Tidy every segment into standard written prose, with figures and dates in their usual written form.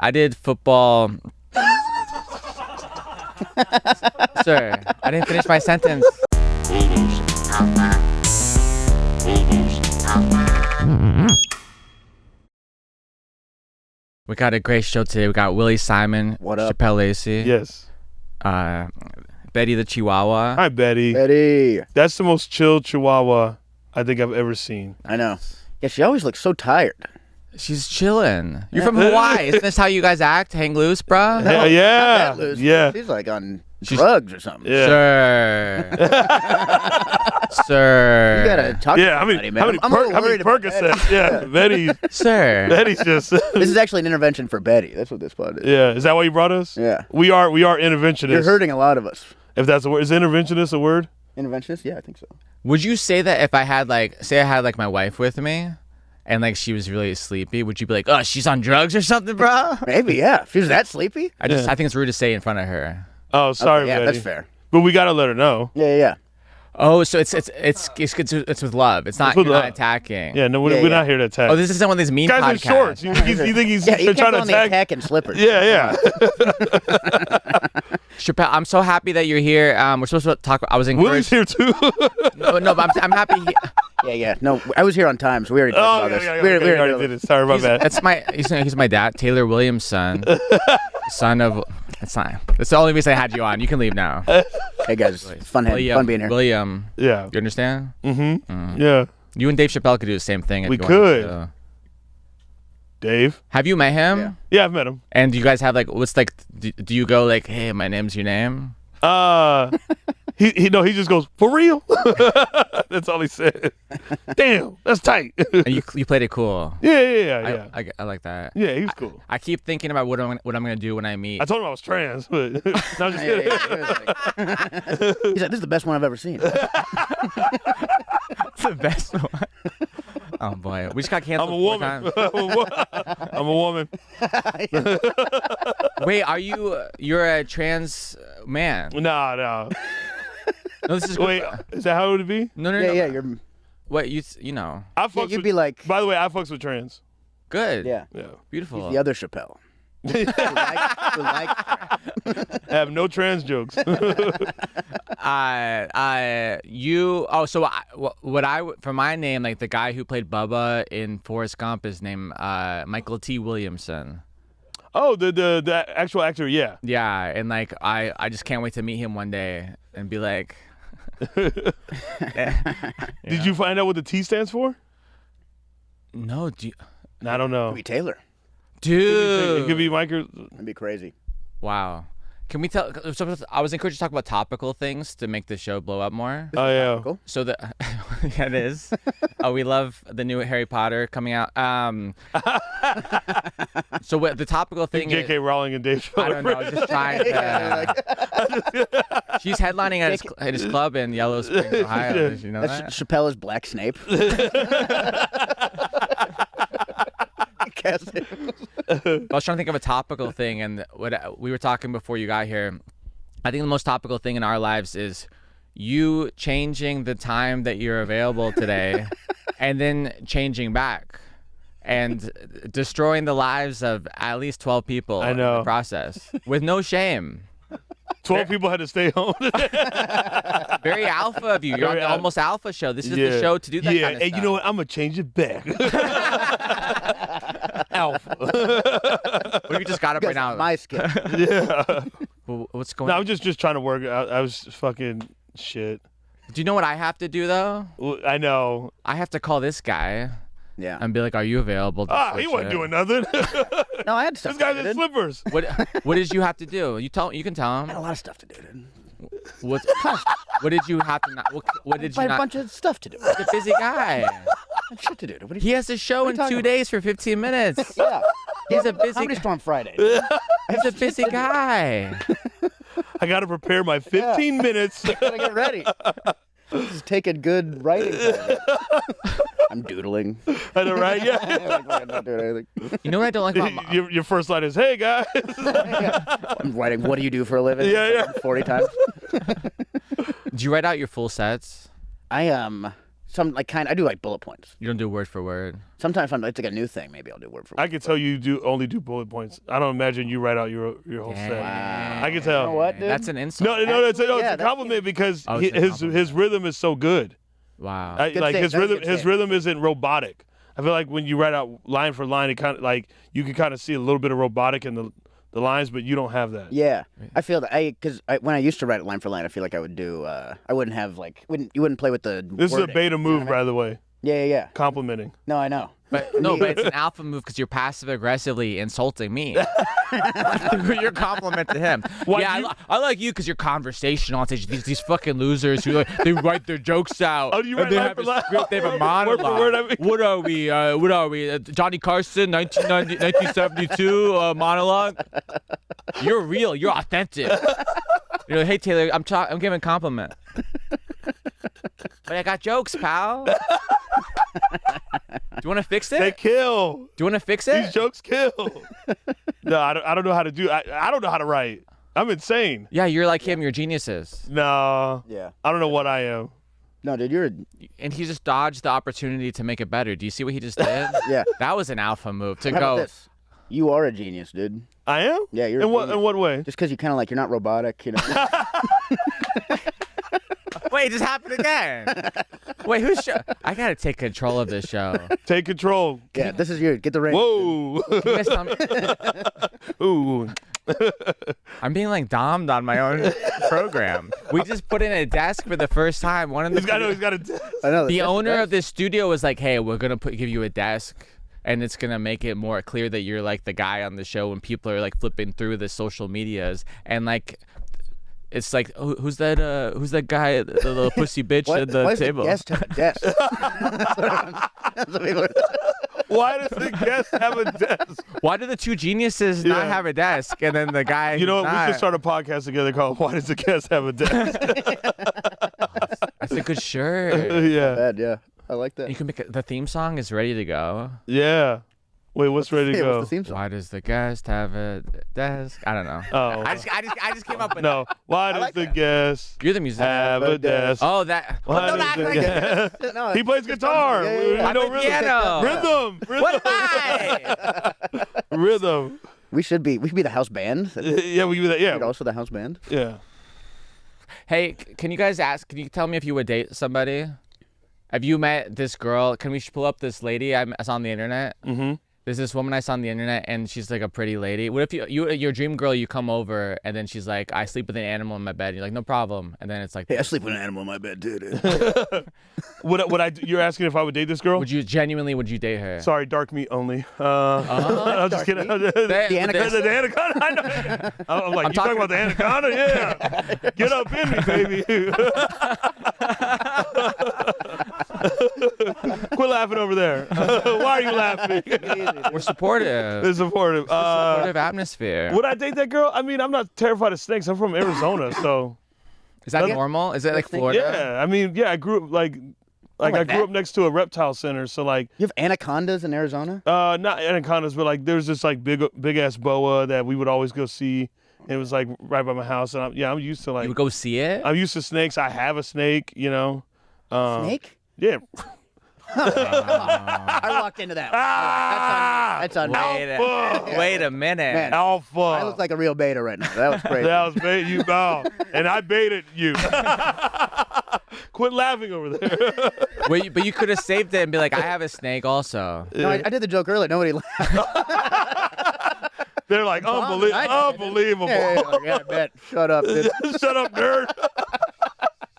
I did football. Sir, I didn't finish my sentence. We got a great show today. We got Willie Simon, what up? Shapel Lacey. Yes. Betty the Chihuahua. Hi, Betty. Betty. That's the most chill Chihuahua I think I've ever seen. I know. Yeah, she always looks so tired. She's chilling. You're from Hawaii. Isn't this how you guys act? Hang loose, bruh? Yeah, yeah. Loose. Yeah. She's like on drugs or something. Yeah. Sir. Sir. You gotta talk to Yeah, somebody, man. I'm a little how many worried about Percocets? Yeah, Betty. Sir. Betty's just. This is actually an intervention for Betty. That's what this pod is. Yeah, is that why you brought us? Yeah. We are interventionists. You're hurting a lot of us. If that's a word, is interventionist a word? Interventionist? Yeah, I think so. Would you say that if I had say I had my wife with me and she was really sleepy, would you be like, oh, she's on drugs or something, bro? Maybe, yeah. If she was that sleepy? I think it's rude to say in front of her. Oh, sorry, yeah, Betty. that's fair. But we gotta let her know. Yeah. Oh, so it's with love. It's not, with you're love. not attacking. Yeah, no, we're not here to attack. Oh, this isn't one of these mean guys podcasts. in shorts. You think he's Yeah, you trying kept to on attack? the attack in slippers. Yeah. Chappelle, I'm so happy that you're here. We're supposed to talk. I was Willie's encouraged. here too. No, but I'm happy. Yeah. No, I was here on time, so we already talked about this. We already did it. Sorry about that. He's my dad, Taylor Williamson, son of. It's not. That's the only reason I had you on. You can leave now. Hey guys, it's fun being here. William. Yeah. You understand? Mm-hmm. Yeah. You and Dave Chappelle could do the same thing. If We you wanted could. to. Dave. Have you met him? Yeah, I've met him. And do you guys have do you go hey, my name's your name? He just goes, for real? That's all he said. Damn, that's tight. And you played it cool. Yeah. I like that. Yeah, he was cool. I keep thinking about what I'm gonna do when I meet. I told him I was trans, but no, I'm just kidding. He's like, this is the best one I've ever seen. It's the best one. Oh boy, we just got canceled. I'm a woman. I'm a woman. Wait, you're a trans man? No. No, this is Wait, is that how it would be? No. Yeah, you're. What you know? You'd be like. By the way, I fucks with trans. Good. Yeah. Beautiful. He's the other Chappelle. who like I have no trans jokes. For my name, the guy who played Bubba in Forrest Gump is named Michael T. Williamson. Oh, the actual actor, yeah. Yeah, and I just can't wait to meet him one day and be like. Did you find out what the T stands for? No, I don't know. Could be Taylor. Dude. It could be Mike. That'd be crazy. Wow. Can we tell? I was encouraged to talk about topical things to make the show blow up more. Oh yeah. Topical. So yeah, it is. We love the new Harry Potter coming out. So what the topical thing? J.K. Rowling and Dave. I don't know. Just trying to. She's headlining at his club in Yellow Springs, Ohio. Did you know that? Chappelle is Black Snape. I was trying to think of a topical thing, and what we were talking before you got here. I think the most topical thing in our lives is you changing the time that you're available today, and then changing back, and destroying the lives of at least 12 people. I know. In the process with no shame. 12 people had to stay home. Very alpha of you. You're on the Almost Alpha show. This is the show to do that kind of stuff. And you know what? I'm going to change it back. Alpha. What if you just got up right now? My skin. Yeah. What's going on? No, I'm just trying to work. I was fucking shit. Do you know what I have to do, though? I know. I have to call this guy. Yeah. And be like, are you available? He wasn't doing nothing. No, I had stuff. This guy's in slippers. What did you have to do? You can tell him. I had a lot of stuff to do, dude. What did you have to not? What did you I had not? a bunch of stuff to do. He's a busy guy. I had shit to do. He has a show in 2 days for 15 minutes. Yeah. He's a busy. Comedy Storm Friday. He's a busy guy. I got to prepare my 15 minutes. Gotta get ready. Just taking good writing time. I'm doodling. I know, right? Yeah. I'm not doing anything. You know what I don't like about Your first line is, "Hey guys." I'm writing. What do you do for a living? Yeah. 40 times. Do you write out your full sets? I I do like bullet points. You don't do word for word. Sometimes it's like a new thing. Maybe I'll do word for word. I can tell you only do bullet points. I don't imagine you write out your whole set. Wow. I can tell. You know what, dude? That's an insult. No, it's yeah, a compliment because Oh, it's a his compliment. rhythm is so good. Wow. Like Good his save. rhythm, That's a good his save. rhythm isn't robotic. I feel like when you write out line for line, it kind of like you can kind of see a little bit of robotic in the lines, but you don't have that. Yeah, I feel that because when I used to write it line for line, I feel like I would do. I wouldn't have you wouldn't play with the. This wording, is a beta you know move, what I mean? by the way. Yeah. Complimenting. No, I know. But it's an alpha move because you're passive aggressively insulting me. Your compliment to him. Why yeah, you- I like you because you're conversational on stage. These fucking losers who they write their jokes out. Oh, do you and write they line have for a line? script, they have a Word monologue. for word, I mean. What are we? What are we? Johnny Carson, 1972 monologue. You're real. You're authentic. You're like, hey Taylor, I'm giving a compliment. But I got jokes, pal. Do you want to fix it? They kill. Do you want to fix it? These jokes kill. No, I don't know how to do. I don't know how to write. I'm insane. Yeah, you're like him. You're geniuses. No. Yeah. I don't know what I am. No, dude, you're. And he just dodged the opportunity to make it better. Do you see what he just did? Yeah. That was an alpha move to How about go. this? You are a genius, dude. I am. Yeah, you're. In a what genius. in what way? Just because you kind of like you're not robotic, you know. Wait, it just happened again. Wait, who's show? I gotta take control of this show. Take control. Yeah, this is your get the ring. Whoa. You guys tell me- Ooh. I'm being like dommed on my own program. We just put in a desk for the first time. One of the He's got a. I know. the that's- owner that's- of this studio was like, "Hey, we're gonna give you a desk, and it's gonna make it more clear that you're like the guy on the show when people are like flipping through the social medias and like." It's like who's that guy, the little pussy bitch What? at the Why table? Does the guest have a desk? That's what people are- Why does the guest have a desk? Why do the two geniuses not Yeah. have a desk and then the guy? You know what? who's We not? should start a podcast together called "Why Does the Guest Have a Desk?" That's a good shirt. Yeah. Bad, yeah. I like that. You can make the theme song is ready to go. Yeah. Wait, what's ready to Yeah, go? what's the theme song? Why does the guest have a desk? I don't know. Oh. I just came up with No. Why does like the that. guest You're the musician. have a desk? Oh, that. Why Don't does act the like it. guest- No, He plays guitar. Yeah, yeah, We yeah. I know play rhythm. piano. Rhythm. What am I? Rhythm. we should be the house band. Yeah, we can do that. We're Yeah. also the house band. Yeah. Hey, can you guys can you tell me if you would date somebody? Have you met this girl? Can we pull up this lady I saw on the internet? Mm-hmm. There's this woman I saw on the internet, and she's like a pretty lady. What if your dream girl, you come over, and then she's like, I sleep with an animal in my bed. And you're like, no problem. And then it's like, Hey, I sleep with an animal in my bed too, dude. You're asking if I would date this girl? would you date her? Sorry, dark meat only. I'm just kidding. meat? The anaconda? The anaconda. I know. I'm like, I'm you talking about the anaconda? Yeah. Get up in me, baby. Quit laughing over there. Why are you laughing? We're supportive. It's supportive. Supportive atmosphere. Would I date that girl? I mean, I'm not terrified of snakes. I'm from Arizona, so Is that normal? Is it like Snake- Florida? yeah. I mean, yeah. I grew up like I like grew that. up next to a reptile center, so like. You have anacondas in Arizona? Not anacondas, but like there's this like big ass boa that we would always go see. It was like right by my house, and I'm used to like. You would go see it? I'm used to snakes. I have a snake, you know. Snake? Yeah. I walked into that. That's on me. Alpha. Wait a minute. Man. Alpha. I look like a real beta right now. That was crazy. That was bait you bow, and I baited you. Quit laughing over there. Wait, but you could have saved it and be like, I have a snake also. No, I did the joke earlier. Nobody laughed. They're like unbelievable. Yeah, I bet. Shut up, dude. Shut up, nerd.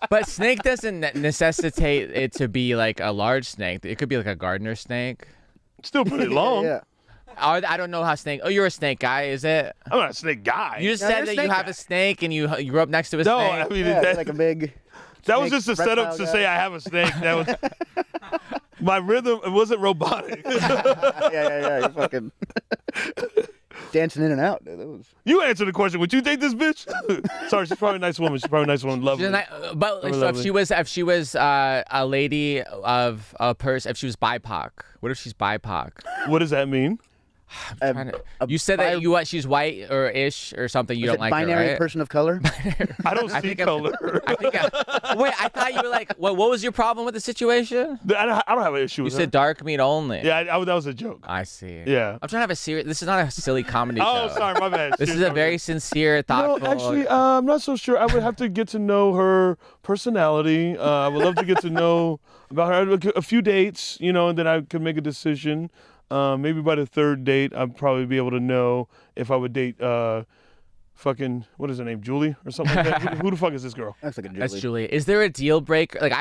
But snake doesn't necessitate it to be like a large snake. It could be like a gardener snake. Still pretty long. Yeah. I don't know how snake. Oh, you're a snake guy, is it? I'm not a snake guy. You just No, said you're a that you snake have guy. a snake and you grew up next to a no, snake. I mean Yeah, that, it's like a big. that was snake just a setup reptile to guy. say I have a snake. That was my rhythm. It wasn't robotic. Yeah. You're fucking dancing in and out, dude. That was. You answer the question. Would you date this bitch? Sorry, she's probably a nice woman. She's probably a nice woman. Lovely. But like, so if she was a lady of a person, if she was BIPOC, what if she's BIPOC? What does that mean? You said that she's white or ish or something. You don't like binary her, right? person of color? I don't see color. Wait, I thought you were like, what was your problem with the situation? I don't have an issue with You said her. dark meat only. Yeah, that was a joke. I see. Yeah. I'm trying to have a serious. This is not a silly comedy show. Oh, sorry, my bad. This is a very sincere, thoughtful. No, actually, I'm not so sure. I would have to get to know her personality. I would love to get to know about her. A few dates, and then I could make a decision. Maybe by the third date, I'd probably be able to know if I would date fucking, what is her name, Julie or something like that. Who the fuck is this girl? That's like a Julie. That's Julie. Is there a deal breaker? Like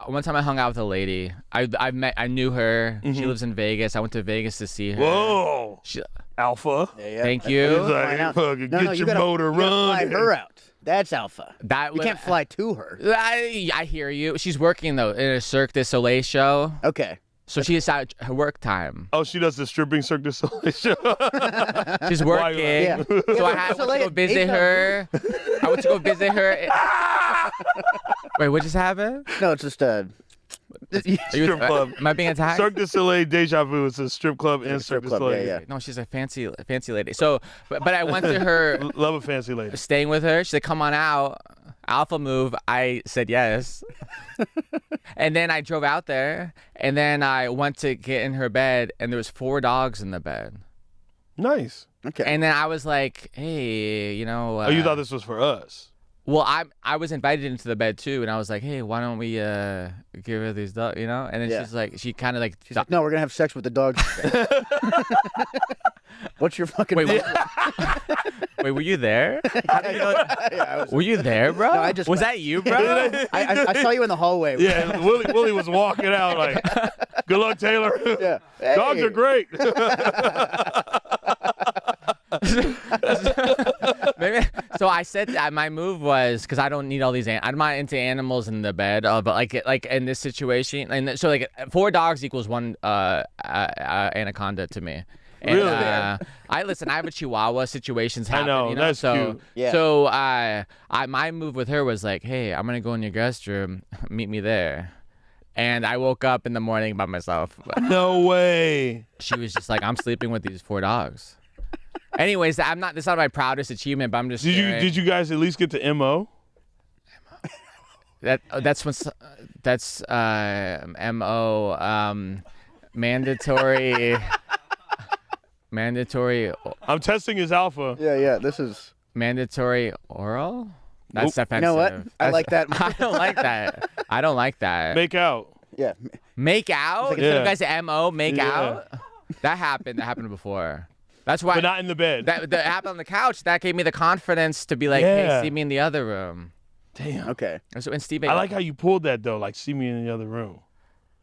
one time I hung out with a lady. I knew her. She lives in Vegas. I went to Vegas to see her. Whoa. Yeah. Alpha. Thank you. He's like, fucking get your motor you gotta running. fly her out. That's alpha. You You can't fly to her. I hear you. She's working though in a Cirque du Soleil show. Okay. So she's out her work time. Oh, she does the stripping Cirque du Soleil show. She's working. Yeah. So I went to go visit her. I went to go visit her. Wait, what just happened? No, it's just Strip club. Am I being attacked? Cirque du Soleil Deja Vu. It's a strip club and Cirque du club, Soleil. yeah. No, she's a fancy lady. So, but I went to her, Love a fancy lady. staying with her. She said, "Come on out." Alpha move. I said yes. And then I drove out there, and then I went to get in her bed, and there was 4 dogs in the bed. Nice. okay. And then I was like, "Hey, Oh, you thought this was for us? Well, I was invited into the bed too, and I was like, "Hey, why don't we give her these dogs?" And then Yeah. she's like, she kind of like, She's like, no, we're gonna have sex with the dogs. What's your fucking? Wait, wait, were you there? Yeah, I was. Were you there, bro? No, I just was went- that you, bro? I saw you in the hallway. Yeah, Willie was walking out like, "Good luck, Taylor." Yeah. Dogs Hey. are great. Maybe. So I said that my move was because I don't need all these. I'm not into animals in the bed, but like in this situation, and so like 4 dogs equals 1 anaconda to me. And, Really? I have a Chihuahua. Situations happen. know, that's so, cute. Yeah. So my move with her was like, hey, I'm gonna go in your guest room. Meet me there. And I woke up in the morning by myself. No way. She was just like, I'm sleeping with these 4 dogs. Anyways, that's not my proudest achievement, but I'm just. Did you guys at least get to MO? That's MO mandatory. Mandatory. I'm testing his alpha. Yeah. This is. Mandatory oral. That's Nope. offensive. You know what? I like that. I don't like that. I don't like that. Make out. Yeah. Make out? Yeah. Some guys say MO, make Yeah. out? That happened before. That's why But not in the bed. that happened on the couch. That gave me the confidence to be like, Yeah. hey, see me in the other room. Damn. Okay. And so, and Steve, I like how you pulled that though. Like, see me in the other room.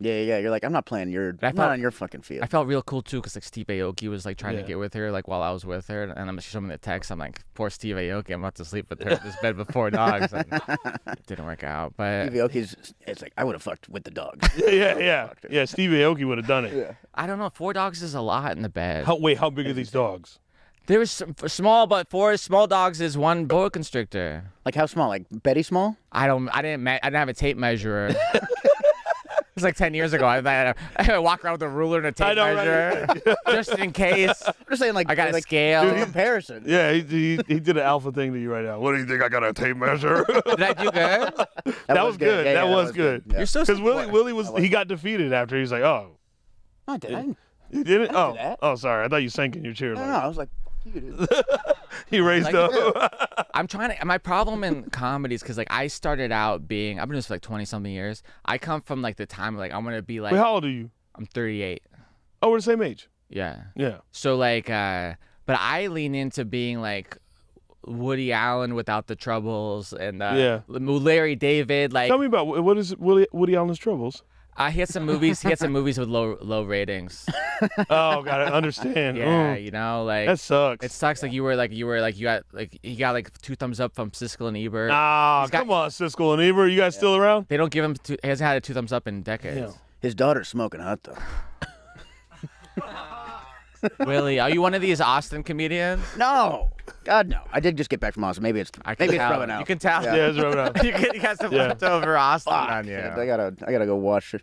Yeah. You're like, I'm not playing your. I'm felt- not on your fucking field. I felt real cool too, because like Steve Aoki was like trying to Yeah. get with her, like while I was with her, and I'm showing the text. I'm like, poor Steve Aoki, I'm about to sleep with her in this bed with 4 dogs. And it didn't work out, but Stevie Aoki's. It's like I would have fucked with the dog. Yeah. Steve Aoki would have done it. Yeah. I don't know. 4 dogs is a lot in the bed. How big are these dogs? There was some small, but 4 small dogs is 1 boa constrictor. Like how small? Like Betty small? I didn't have a tape measure. It was like 10 years ago. I walk around with a ruler and a tape measure, just in case. I'm just saying, like I got a like, scale. in comparison. Yeah, he did an alpha thing to you right now. What do you think? I got a tape measure? Did I do good? That was good. Yeah, That was good. Yeah. You're so Because Willie he got defeated after. He's like, oh, I didn't. you did it? I didn't do that. Oh, sorry. I thought you sank in your chair. No, Like, I was like, fuck you, dude. He raised Like, up. I'm trying to. My problem in comedy is because like I started out being. I've been doing this for like 20 something years. I come from like the time like I'm gonna be like. Wait, how old are you? I'm 38. Oh, we're the same age. Yeah. Yeah. So like, but I lean into being like Woody Allen without the troubles and Larry David. Like, Tell me about what is Woody Allen's troubles? he had some movies. He had some movies with low ratings. Oh, gotta understand. Yeah, Mm. you know, like That sucks. it sucks. Like you got he got like 2 thumbs up from Siskel and Ebert. Ah, come on, Siskel and Ebert. You guys still around? They don't give him. He hasn't had a 2 thumbs up in decades. Yeah. His daughter's smoking hot though. Willie, are you one of these Austin comedians? No, God no. I did just get back from Austin. Maybe it's rubbing out. You can tell. Yeah, it's rubbing out. You got some leftover Austin on you. I gotta go watch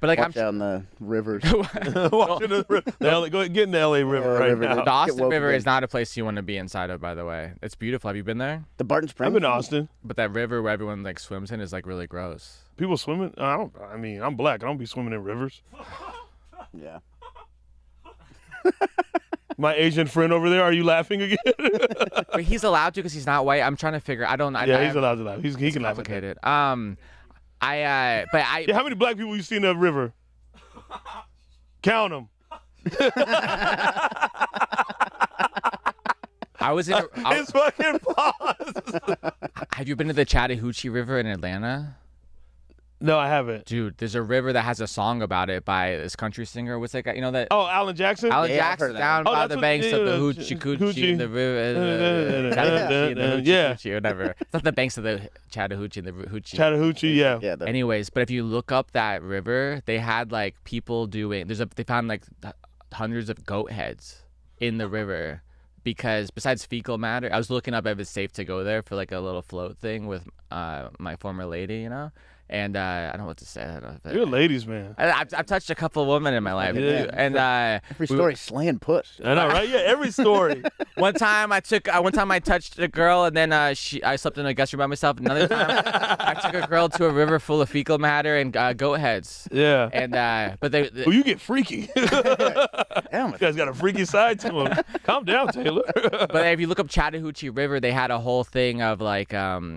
But like Walk down the rivers. Walking the river. Go ahead, get in the LA River right river. now. the Austin woke River again. is not a place you want to be inside of, by the way. It's beautiful. Have you been there? The Barton Springs. I've been to Austin. But that river where everyone like swims in is like really gross. People swimming. I mean, I'm black. I don't be swimming in rivers. Yeah. My Asian friend over there. Are you laughing again? But he's allowed to because he's not white. I'm trying to figure. Yeah, he's allowed to laugh. He can laugh at that. Complicated. Yeah, how many black people you see in the river? Count them. I was in. It's fucking pause. Have you been to the Chattahoochee River in Atlanta? No, I haven't. Dude, there's a river that has a song about it by this country singer. What's that guy? You know that? Oh, Alan Jackson? Alan Yeah, I've Jackson heard that. down Oh, by that's the what- banks of the yeah, Hoochie Coochie Hoochie. and the river. Chattahoochee and the Yeah. Hoochie, whatever. It's not the banks of the Chattahoochee and the Hoochie. Chattahoochee, yeah. Yeah. Anyways, but if you look up that river, they had like people doing. They found like hundreds of goat heads in the river because besides fecal matter, I was looking up if it's safe to go there for like a little float thing with my former lady, you know. And I don't know what to say. You're a ladies, man. I've touched a couple of women in my life, Yeah. and Every story slaying puss. I know, right? Yeah, every story. one time I touched a girl, and then I slept in a guest room by myself. Another time I took a girl to a river full of fecal matter and goat heads. Yeah. And but they Well, you get freaky. You Damn it. guys got a freaky side to him. Calm down, Taylor. But if you look up Chattahoochee River, they had a whole thing of like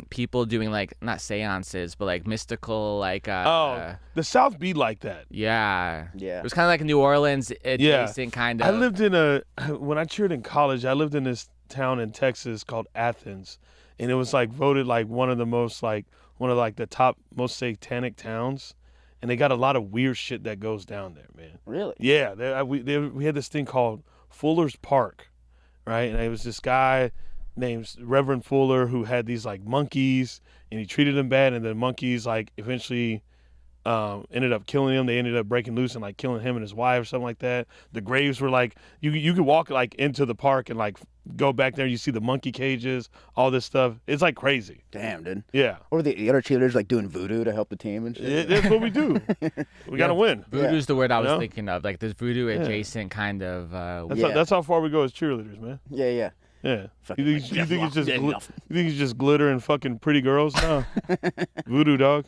people doing like not seances, but like mystical like The South be like that. yeah. Yeah. It was kind of like New Orleans adjacent kind of. I lived when I cheered in college, I lived in this town in Texas called Athens. And it was like voted like one of the top most satanic towns. And they got a lot of weird shit that goes down there, man. Really? Yeah, we had this thing called Fuller's Park, right? And it was this guy named Reverend Fuller who had these like monkeys, and he treated them bad, and the monkeys like eventually ended up killing him. They ended up breaking loose and like killing him and his wife or something like that. The graves were like you could walk like into the park and like go back there. You see the monkey cages, all this stuff. It's like crazy. Damn, dude. Yeah, Or the other cheerleaders like doing voodoo to help the team and shit. that's what we do. We gotta win. Voodoo's the word I was You know? thinking of, like this voodoo adjacent kind of. That's how far we go as cheerleaders, man. Yeah, yeah. Yeah. Fucking You like think Jeff it's just Locke. you think it's just glitter and fucking pretty girls? No. Voodoo, dog.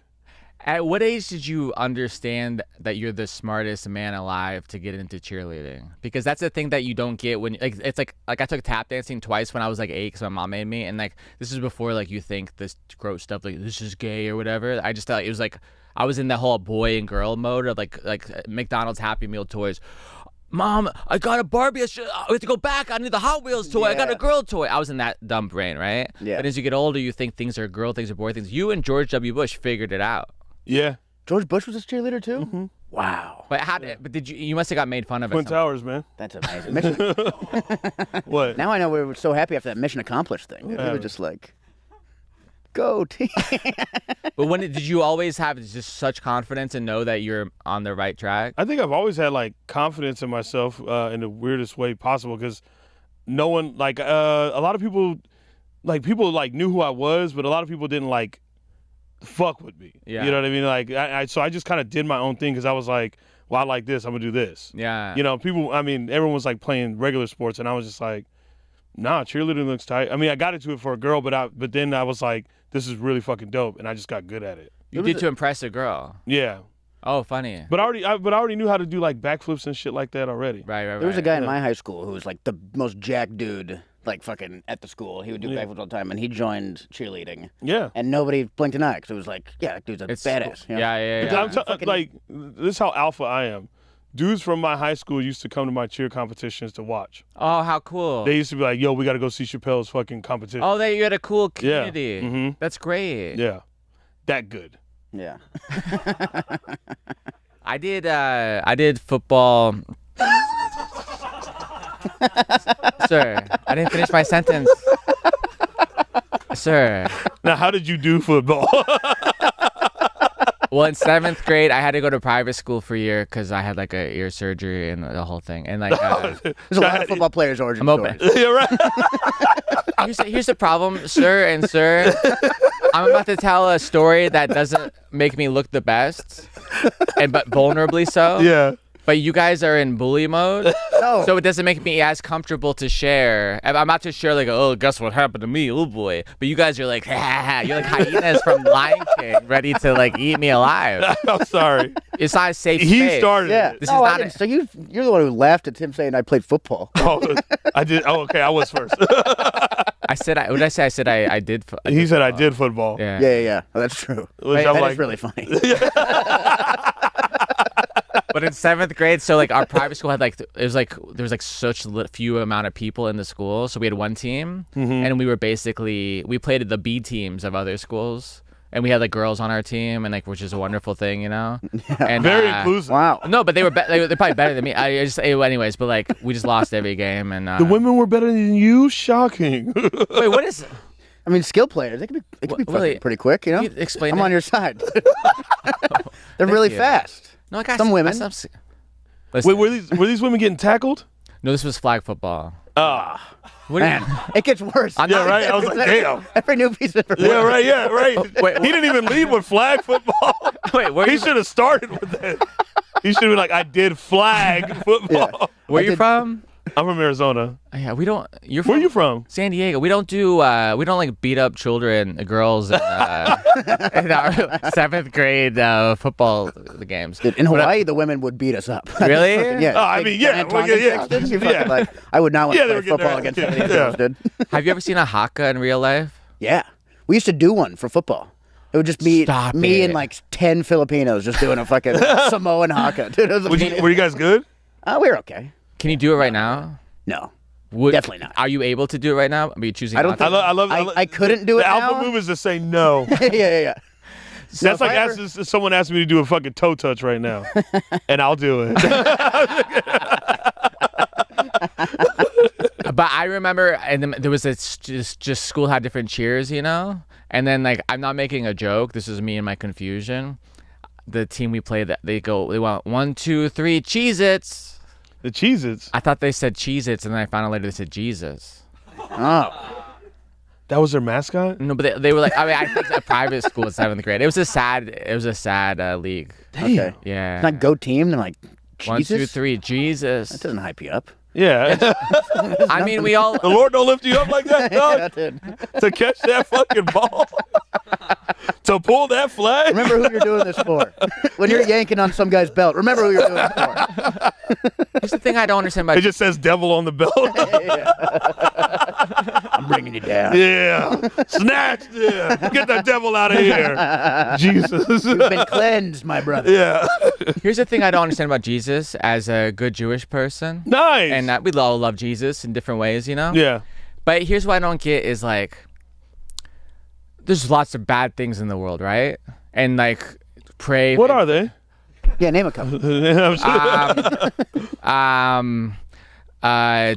At what age did you understand that you're the smartest man alive to get into cheerleading? Because that's the thing that you don't get when like it's like I took tap dancing twice when I was like 8 because my mom made me, and like this is before like you think this gross stuff like this is gay or whatever. I just thought it was like I was in the whole boy and girl mode of like McDonald's Happy Meal toys. Mom, I got a Barbie. I have to go back. I need the Hot Wheels toy. I got a Yeah. girl toy. I was in that dumb brain, right? Yeah. But as you get older, you think things are girl things are boy things. You and George W. Bush figured it out. Yeah. George Bush was a cheerleader too? Wow. But but did you must have got made fun of it. Twin Towers, man. That's amazing. Mission, What? now I know we were so happy after that mission accomplished thing. We were just like, go team. But did you always have just such confidence and know that you're on the right track? I think I've always had like confidence in myself in the weirdest way possible because no one like a lot of people knew who I was, but a lot of people didn't like fuck with me. Yeah. You know what I mean? Like so I just kind of did my own thing because I was like, well, I like this. I'm gonna do this. Yeah. You know, everyone was like playing regular sports, and I was just like, nah, cheerleading looks tight. I mean, I got into it for a girl, but then I was like, this is really fucking dope, and I just got good at it. You did to impress a girl. Yeah. Oh, funny. But I already knew how to do like backflips and shit like that already. Right. There was a guy in my high school who was like the most jacked dude, like fucking at the school. He would do backflips all the time, and he joined cheerleading. Yeah. And nobody blinked an eye because it was like, yeah, that dude's a badass. you know? Yeah. I'm like, this is how alpha I am. Dudes from my high school used to come to my cheer competitions to watch. Oh, how cool. They used to be like, yo, we got to go see Chappelle's fucking competition. Oh, you had a cool community. Yeah. Mm-hmm. That's great. Yeah. That good. Yeah. I did football. Sir, I didn't finish my sentence. Sir. Now, how did you do football? Well, in 7th grade, I had to go to private school for a year because I had like a ear surgery and the whole thing. And like, There's a lot of football players' origin I'm open. stories. Yeah, right. Here's the problem, sir. I'm about to tell a story that doesn't make me look the best. but vulnerably so. Yeah. But you guys are in bully mode, No. so it doesn't make me as comfortable to share. I'm not to share like, oh, guess what happened to me, oh boy. But you guys are like, ha, ha, ha. You're like hyenas from Lion King, ready to like eat me alive. I'm sorry. It's not a safe He space. started Yeah. it. This no, is I not didn't. So you're the one who laughed at him saying I played football. Oh, I did. Oh, okay. I was first. I said, what did I say? I said I did. He said I did football. Yeah. Yeah. Oh, that's true. Which I'm That like, is really funny. But in 7th grade, so like our private school had like there was like such few amount of people in the school, so we had one team, and we played the B teams of other schools, and we had like girls on our team, and like which is a wonderful thing, you know. And, very inclusive. Wow. No, but they're probably better than me. Anyways, but like we just lost every game, and The women were better than you? Shocking. wait, what is? I mean, skill players. It can be Willie, fucking pretty quick, you know. you explain I'm it? on your side. They're really you. fast. No, like Some women. Listen, Wait, were these women getting tackled? no, this was flag football. Ah. What do you? Man, it gets worse. I'm Yeah, not- right. I was like, damn. Every new piece of Yeah, right. Yeah, right. Wait, he didn't even lead with flag football. Wait, where He you? should have started with that. He should have been like, I did flag football. Where I you did- from? I'm from Arizona. Yeah, we don't. You're Where from are you from? San Diego. We don't do. We don't like beat up children, girls, in our 7th grade football games. Dude, in Hawaii, the women would beat us up. Really? Yeah. Oh, I big mean, yeah, giant well, Tongan yeah, sexes, you yeah. fucking, like, I would not want Yeah, to they were play getting football their against ass any of kicked. those, dude. Have you ever seen a haka in real life? Yeah. We used to do one for football. It would just be Stop me it. and like 10 Filipinos just doing a fucking Samoan haka. Dude, it was amazing. Were you guys good? We were okay. Can you do it right now? No. Would, Definitely not. Are you able to do it right now? Are you choosing? I don't not to? I love. I couldn't do it The now. alpha move is to say no. yeah. That's if like I ever- asking someone asked me to do a fucking toe touch right now, and I'll do it. But I remember, and then there was this just school had different cheers, you know. And then like I'm not making a joke. This is me and my confusion. The team we played, they want 1, 2, 3 Cheez-Its. The Cheez-Its. I thought they said Cheez-Its, and then I found out later they said Jesus. Oh. That was their mascot. No, but they were like, I mean, I think it's a private school in 7th grade. It was a sad league. Okay. Yeah. It's not go team. They're like, 1, 2, Jesus? 3, Jesus. That doesn't hype you up. Yeah. I mean, we all. The Lord don't lift you up like that, dog. Yeah, dude. To catch that fucking ball. To pull that flag. Remember who you're doing this for. When you're yanking on some guy's belt, remember who you're doing it for. Here's the thing I don't understand about. It just says devil on the belt. I'm bringing you down. Yeah. Snatch. Yeah. Get that devil out of here. Jesus. You've been cleansed, my brother. Yeah. Here's the thing I don't understand about Jesus as a good Jewish person. Nice. And we all love Jesus in different ways, you know? Yeah. But here's what I don't get is like, there's lots of bad things in the world, right? And like, pray. What are they? Yeah, name a couple.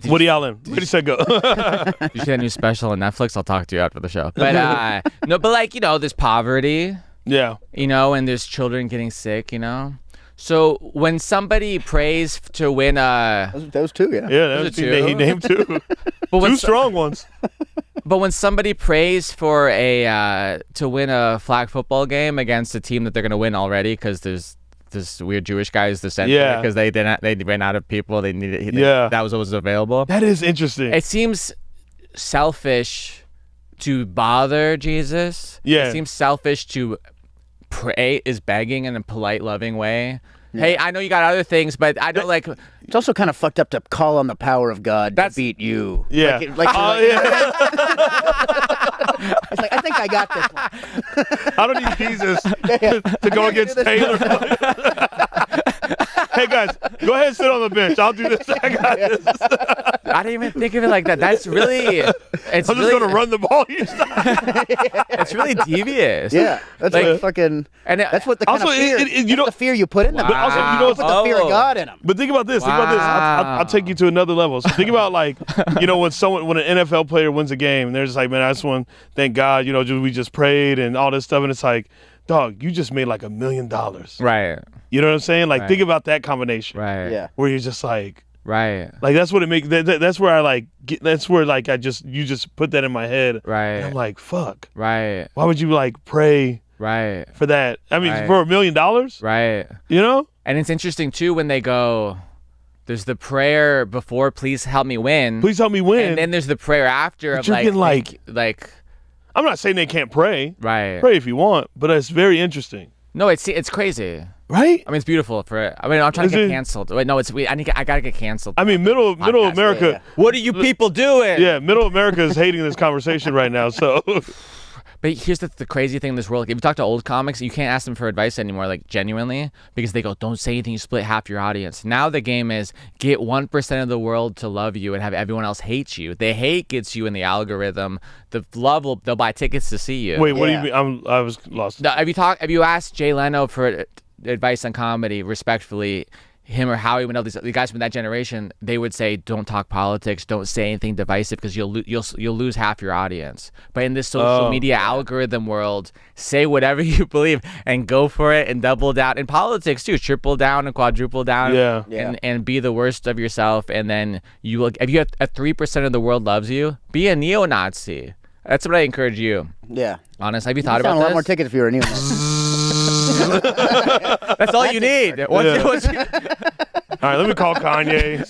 Woody Allen. Ready, set, go. You see that new special on Netflix? I'll talk to you after the show. But no, but like, you know, there's poverty, Yeah. you know, and there's children getting sick, you know? So when somebody prays to win Those two, yeah. Yeah, Those are that's he two. named two. but when Two strong ones. But when somebody prays for to win a flag football game against a team that they're gonna win already because there's this weird Jewish guy is the center Yeah. because they ran out of people they needed Yeah. that was what was available. That is interesting. It seems selfish to bother Jesus. Yeah. It seems selfish to pray is begging in a polite, loving way. Hey, I know you got other things, but I don't like. It's also kind of fucked up to call on the power of God That's- to beat you. Yeah. Yeah. Yeah. It's like, I think I got this one. I don't need Jesus to go against do this. Taylor. Hey guys, go ahead and sit on the bench. I'll do this. I got this. I didn't even think of it like that. That's really. It's I'm really, just gonna run the ball. You stop. It's really devious. Yeah, that's Like- like fucking. And That's what the kind Also, of fear. you that's know- the fear you put in them. But also, you know, You put the fear of Oh. God in them. But think about this. Think about this. I'll take you to another level. So think about like, you know, when an NFL player wins a game, and they're just like, man, I just want to thank God. You know, we just prayed and all this stuff, and it's like, dog, you just made like $1 million. Right. You know what I'm saying? Like, Right. think about that combination. Right. Yeah. Where you're just like Right. that's what it makes. That's where I like. That's where like you just put that in my head. Right. And I'm like, fuck. Right. Why would you like pray Right. for that. I mean, Right. for $1 million, Right. you know? And it's interesting too when they go, there's the prayer before, please help me win. Please help me win. And then there's the prayer after But of you're like, getting, like- like, I'm not saying they can't pray. right. Pray if you want, but it's very interesting. No, it's crazy. Right? I mean, it's beautiful for it. I mean, I'm trying to Is get it? canceled. Wait, no, I gotta get canceled. I mean, middle Podcast, America. yeah. What are you people doing? Yeah, middle America is hating this conversation right now. So But here's the crazy thing in this world. Like, if you talk to old comics, you can't ask them for advice anymore, like genuinely, because they go, don't say anything, you split half your audience. Now the game is get 1% of the world to love you and have everyone else hate you. The hate gets you in the algorithm. The love, they'll buy tickets to see you. wait, what do Yeah. you mean? I was lost. Now, have you asked Jay Leno for advice on comedy, respectfully, him or Howie, when all the guys from that generation, they would say, don't talk politics, don't say anything divisive, because you'll lose half your audience. But in this social media algorithm world, say whatever you believe and go for it and double down. In politics too, triple down and quadruple down. Yeah. And be the worst of yourself. And then you will, if you have 3% of the world loves you, be a neo-Nazi. That's what I encourage you. Yeah. Honest, have you You thought sound about a lot this? more tickets if you were a new. That's all you need. Once you All right, let me call Kanye.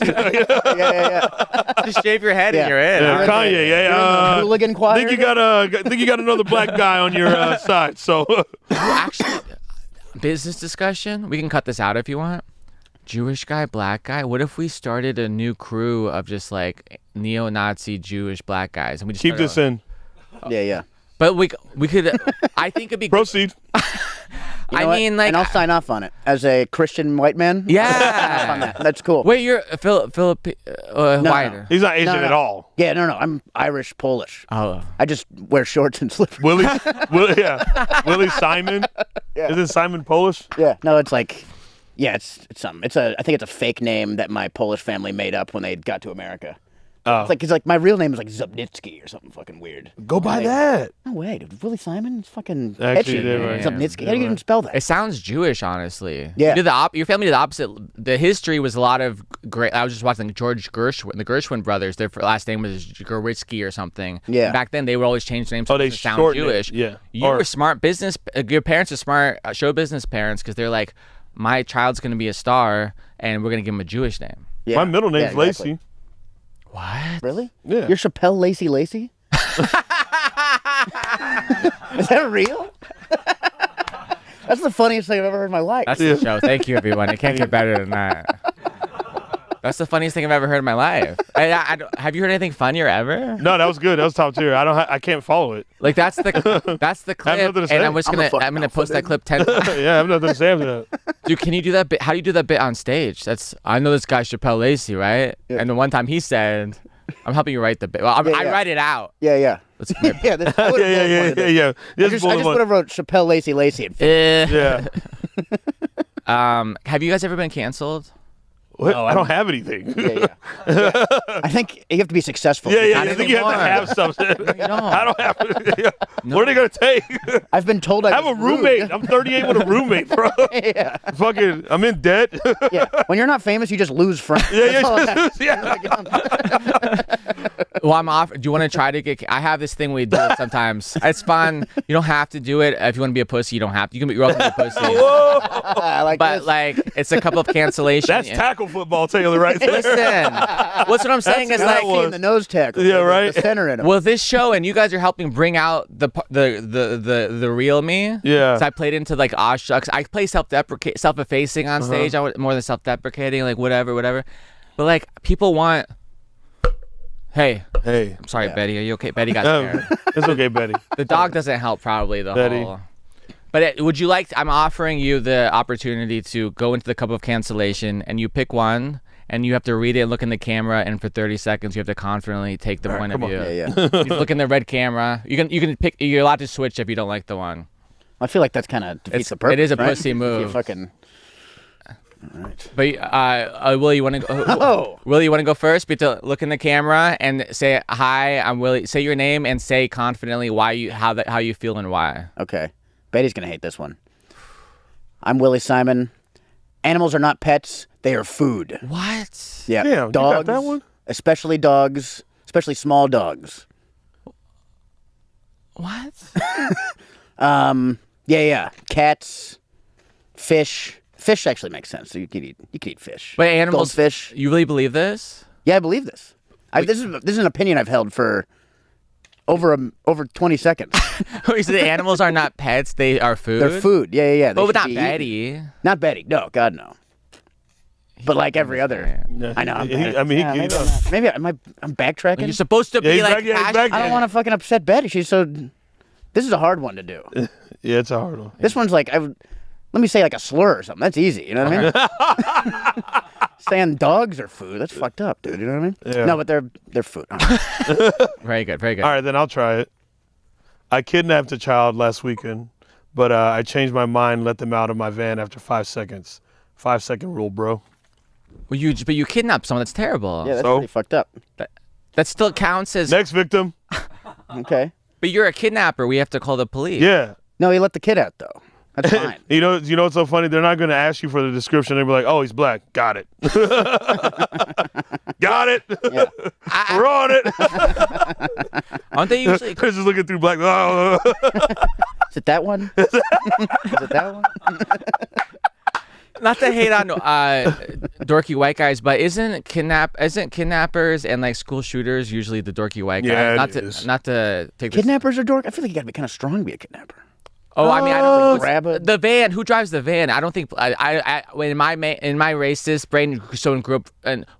yeah. just shave your head Yeah. and you're in. Yeah, Kanye, yeah. Hooligan choir. Think you got another black guy on your side. So Actually, business discussion. We can cut this out if you want. Jewish guy, black guy. What if we started a new crew of just like neo-Nazi Jewish black guys, and we just keep started this in. Yeah. But we could. I think it'd be. Proceed. You know I what? mean, like. and I'll sign off on it as a Christian white man. Yeah. I'll sign off on that. That's cool. Wait, you're Philip white. He's not Asian No. at all. Yeah, no, I'm Irish Polish. Oh. I just wear shorts and slippers. Willie Simon. Yeah. Isn't Simon Polish? Yeah, no, it's like, yeah, it's something. I think it's a fake name that my Polish family made up when they got to America. Oh. It's like my real name is like Zubnitsky or something fucking weird. Go by that. No way, dude. Willie Simon? It's fucking Actually, etchy. they're right. Zubnitsky. How They're do you even right. spell that? It sounds Jewish, honestly. Yeah. Your family did the opposite. The history was a lot of great. I was just watching George Gershwin, the Gershwin brothers. Their last name was Gerwitsky or something. Yeah. And back then, they would always change names Oh, they to sound shorten it. Jewish. Yeah. You were smart business. Your parents are smart show business parents, because they're like, my child's going to be a star, and we're going to give him a Jewish name. Yeah. My middle name's Yeah, exactly. Lacey. What? Really? Yeah. You're Shapel Lacey Lacey? Is that real? That's the funniest thing I've ever heard in my life. That's the show. Thank you, everyone. It can't get better than that. That's the funniest thing I've ever heard in my life. Have you heard anything funnier ever? No, that was good. That was top tier. I can't follow it. Like that's the clip, nothing to say. and I'm gonna post that clip 10 times. Yeah, I have nothing to say after that. Dude, can you do that bit? How do you do that bit on stage? I know this guy Shapel Lacey, right? Yeah. And the one time he said, "I'm helping you write the bit." Well, I Yeah. write it out. Yeah. Let's Yeah, I would've Yeah. I This just bullet would have wrote Shapel Lacey Lacey. And Yeah. Have you guys ever been canceled? What? No, I don't have anything. yeah. I think you have to be successful. Yeah. Not I think you have to anymore. have something. don't. I don't have. What are they gonna take? I've been told I have a roommate. I'm 38 with a roommate, bro. Yeah. Fucking, I'm in debt. Yeah. When you're not famous, you just lose friends. That's all that- Yeah. Well, I'm off. Do you want to try to get? I have this thing we do it sometimes. It's fun. You don't have to do it. If you want to be a pussy, you don't have to. You can be. You're welcome to be a pussy. Whoa. I like But this. like, it's a couple of cancellations. That's tackle football, Taylor, right there. Listen, what's what I'm saying is That's like. that in the nose tackle. Yeah, the- right. The center in him. Well, this show and you guys are helping bring out the real me. Yeah. So I played into like aw shucks. I play self-effacing on stage. I more than self-deprecating, like whatever. But like people want. Hey, Hey. I'm sorry, Yeah. Betty. Are you okay? Betty got scared. It's okay, Betty. The dog doesn't help probably the Betty. whole. But would you like? I'm offering you the opportunity to go into the cup of cancellation, and you pick one, and you have to read it and look in the camera, and for 30 seconds you have to confidently take the point of come on. view. Yeah. You look in the red camera. You can pick. You're allowed to switch if you don't like the one. I feel like that's kind of defeats the purpose. It is a right? pussy If you move. fucking. All right. But Willie, you want to go? Oh. Willie, you want to go first? But to look in the camera and say hi. I'm Willie. Say your name and say confidently how you feel and why. Okay. Betty's gonna hate this one. I'm Willie Simon. Animals are not pets; they are food. What? Yeah. Damn, you dogs, got that one? especially dogs, especially small dogs. What? Yeah. Cats, fish. Fish actually makes sense. So you could eat fish. But animals, goldfish. You really believe this? Yeah, I believe this. This is an opinion I've held for over 20 seconds. You said the animals are not pets; they are food. They're food. Yeah. But not Betty. Not Betty. No, God no. But like every other. Yeah. I know. Maybe I'm backtracking. You're supposed to be he's like. back. I don't want to fucking upset Betty. She's so. This is a hard one to do. Yeah, it's a hard one. This one's like let me say like a slur or something. That's easy. You know what I mean? Saying dogs are food. That's fucked up, dude. You know what I mean? Yeah. No, but they're food. Very good. Very good. All right, then I'll try it. I kidnapped a child last weekend, but I changed my mind and let them out of my van after 5 seconds. 5-second rule, bro. Well, but you kidnapped someone. That's terrible. Yeah, that's So? pretty fucked up. That still counts as. Next victim. Okay. But you're a kidnapper. We have to call the police. Yeah. No, he let the kid out though. That's fine. You know what's so funny? They're not going to ask you for the description. They'll be like, "Oh, he's black. Got it. Got it. Yeah. We're on it." Aren't they usually? Chris is looking through black. Oh. Is it that one? Is it that one? Not to hate on dorky white guys, but isn't kidnappers and like school shooters usually the dorky white guys? Yeah, Not to take this. Kidnappers are dork. I feel like you got to be kind of strong to be a kidnapper. Oh, I mean, I don't grab it. the van. Who drives the van? I don't think in my racist brain, someone grew up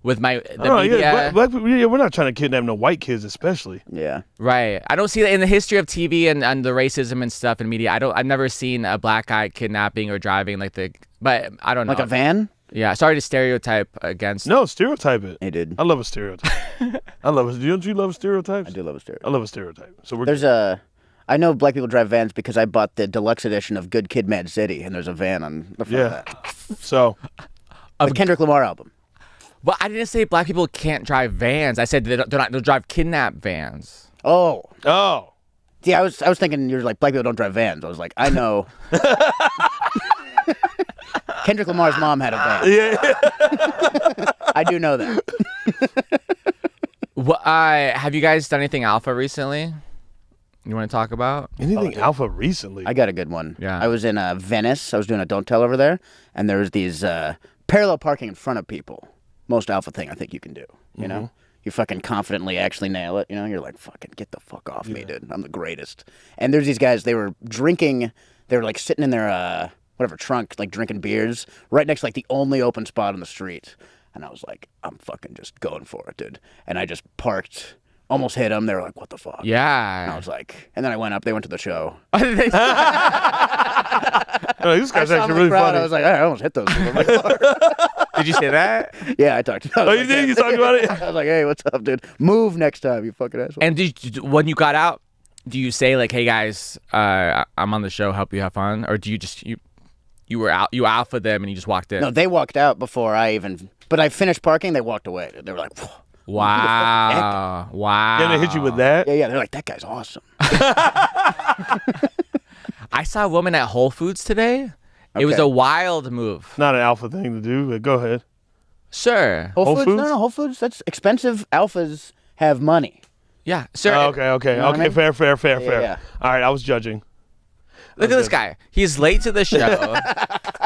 with the media. Yeah, black people, we're not trying to kidnap no white kids, especially. Yeah. Right. I don't see that in the history of TV and the racism and stuff in media. I've never seen a black guy kidnapping or driving but I don't know. Like a van? Yeah. Sorry to stereotype against. No, stereotype it. Hey, dude. I love a stereotype. I love it. Don't you love stereotypes? I do love a stereotype. I love a stereotype. So I know black people drive vans because I bought the deluxe edition of Good Kid, Mad City, and there's a van on the front of that. So. The Kendrick Lamar album. Well, I didn't say black people can't drive vans. I said they'll drive kidnap vans. Oh. See, I was thinking you're like, black people don't drive vans. I was like, I know. Kendrick Lamar's mom had a van. Yeah. I do know that. Well, have you guys done anything alpha recently? You want to talk about? Anything alpha recently? I got a good one. Yeah. I was in Venice. I was doing a Don't Tell over there, and there was these parallel parking in front of people. Most alpha thing I think you can do. You know, you fucking confidently actually nail it. You know, you're like, fucking get the fuck off me, dude. I'm the greatest. And there's these guys. They were drinking. They were like sitting in their trunk, like drinking beers, right next to like the only open spot on the street. And I was like, I'm fucking just going for it, dude. And I just parked. Almost hit them. They were like, what the fuck? Yeah. And I was like, and then I went up. They went to the show. Oh, this guy's actually really funny. I was like, I almost hit those people. Like, Did you say that? yeah, I talked to them. Oh, you did? You talked about it? I was like, hey, what's up, dude? Move next time, you fucking asshole. And when you got out, do you say like, hey guys, I'm on the show, help you have fun? Or do you just, you were out, you alpha them and you just walked in? No, they walked out before I even, but I finished parking, they walked away. They were like, whoa. Wow. Wow. Yeah, they hit you with that? Yeah, they're like, that guy's awesome. I saw a woman at Whole Foods today. It was Okay. a wild move. Not an alpha thing to do, but go ahead. Sir. Whole Foods? Foods? No, Whole Foods, that's expensive. Alphas have money. Yeah, sir. Oh, okay. know what I mean? Fair. Yeah. All right, I was judging. Look at this guy. He's late to the show.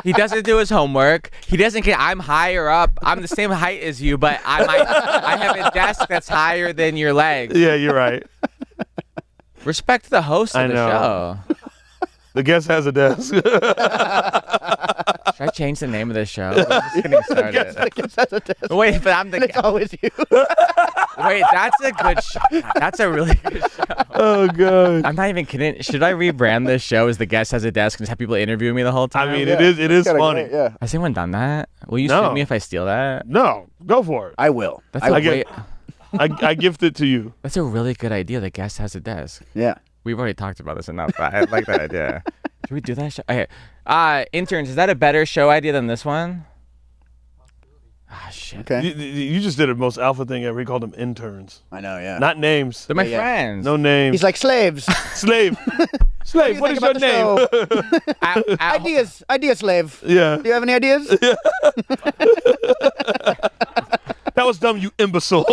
He doesn't do his homework. He doesn't care. I'm higher up. I'm the same height as you, but I have a desk that's higher than your legs. Yeah, you're right. Respect the host of the show. The guest has a desk. Should I change the name of this show? We're just getting started. Wait, but I'm the It's always you. Wait, that's a good show. That's a really good show. Oh, God. I'm not even kidding. Should I rebrand this show as the guest has a desk and just have people interview me the whole time? I mean, it is funny. Yeah. Has anyone done that? Will you No. sue me if I steal that? No, go for it. I will. That's I a get- I gift it to you. That's a really good idea. The guest has a desk. Yeah. We've already talked about this enough, but I like that idea. Should we do that show? Okay. Interns, is that a better show idea than this one? Ah, shit. Okay. You just did the most alpha thing ever. He called them interns. I know, yeah. Not names. They're my Yeah. friends. No names. He's like, slaves. Slave. Slave, what is your name? Idea slave. Yeah. Do you have any ideas? That was dumb, you imbecile.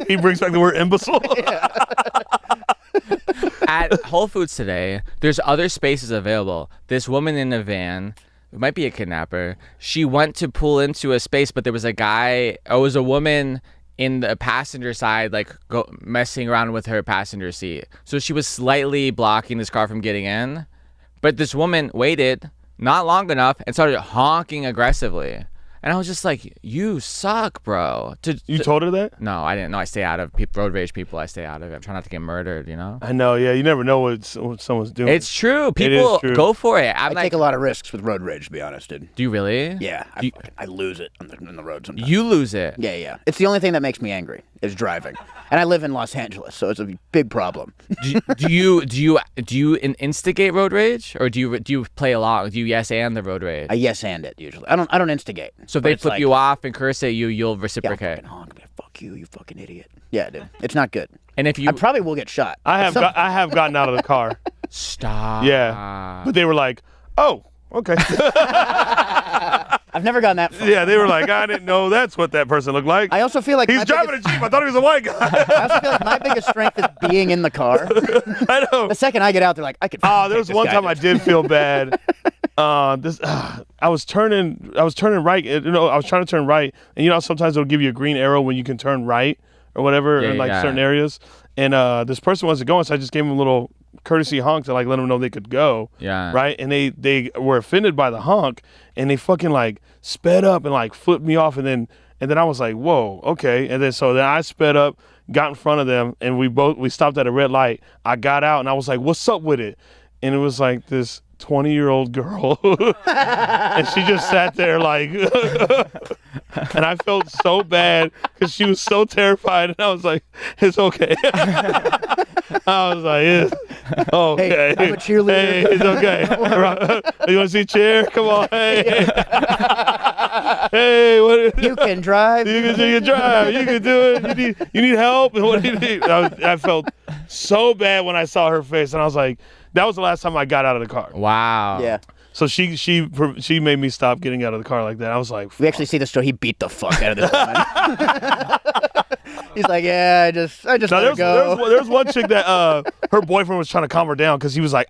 He brings back the word imbecile. at Whole Foods today, there's other spaces available. This woman in a van, it might be a kidnapper. She went to pull into a space, but there was a guy, or it was a woman in the passenger side, like messing around with her passenger seat. So she was slightly blocking this car from getting in. But this woman waited not long enough and started honking aggressively. And I was just like, you suck, bro. You told her that? No, I didn't know. I stay out of road rage people. I stay out of it. I'm trying not to get murdered, you know? I know, yeah. You never know what someone's doing. It's true. People go for it. I take a lot of risks with road rage, to be honest, dude. Do you really? Yeah. I lose it on the road sometimes. You lose it? Yeah. It's the only thing that makes me angry is driving. And I live in Los Angeles, so it's a big problem. do you instigate road rage, or do you play along? Do you yes and the road rage? I yes and it usually. I don't instigate. So if they flip you off and curse at you, you'll reciprocate. Yeah, fucking honk, man. Fuck you fucking idiot. Yeah, dude. It's not good. And if you, I probably will get shot. I have gotten out of the car. Stop. Yeah, but they were like, oh, okay. I've never gotten that far. Yeah, they were like, I didn't know that's what that person looked like. I also feel like he's driving a Jeep. I thought he was a white guy. I also feel like my biggest strength is being in the car. I know. The second I get out, they're like, I could. There was one time I did feel bad. I was turning right. You know, I was trying to turn right, and you know, sometimes they'll give you a green arrow when you can turn right or whatever in like certain areas. And this person wasn't going, so I just gave him a little courtesy honk to like let them know they could go. Yeah. Right. And they were offended by the honk, and they fucking like sped up and like flipped me off, and then I was like, whoa, okay. And then I sped up, got in front of them, and we stopped at a red light. I got out and I was like, what's up with it? And it was like this 20-year-old girl, and she just sat there like, and I felt so bad because she was so terrified, and I was like, it's okay. I was like, it's okay. Hey, I'm a cheerleader. Hey, it's okay. You want to see a chair? Come on. Hey. Hey, what? You can drive. You can drive. You can do it. You need help? What do you need? I felt so bad when I saw her face, and I was like, that was the last time I got out of the car. Wow. Yeah. So she made me stop getting out of the car like that. I was like, we actually see the story. He beat the fuck out of this woman. He's like, yeah, I just let her go. There's one chick that her boyfriend was trying to calm her down because he was like,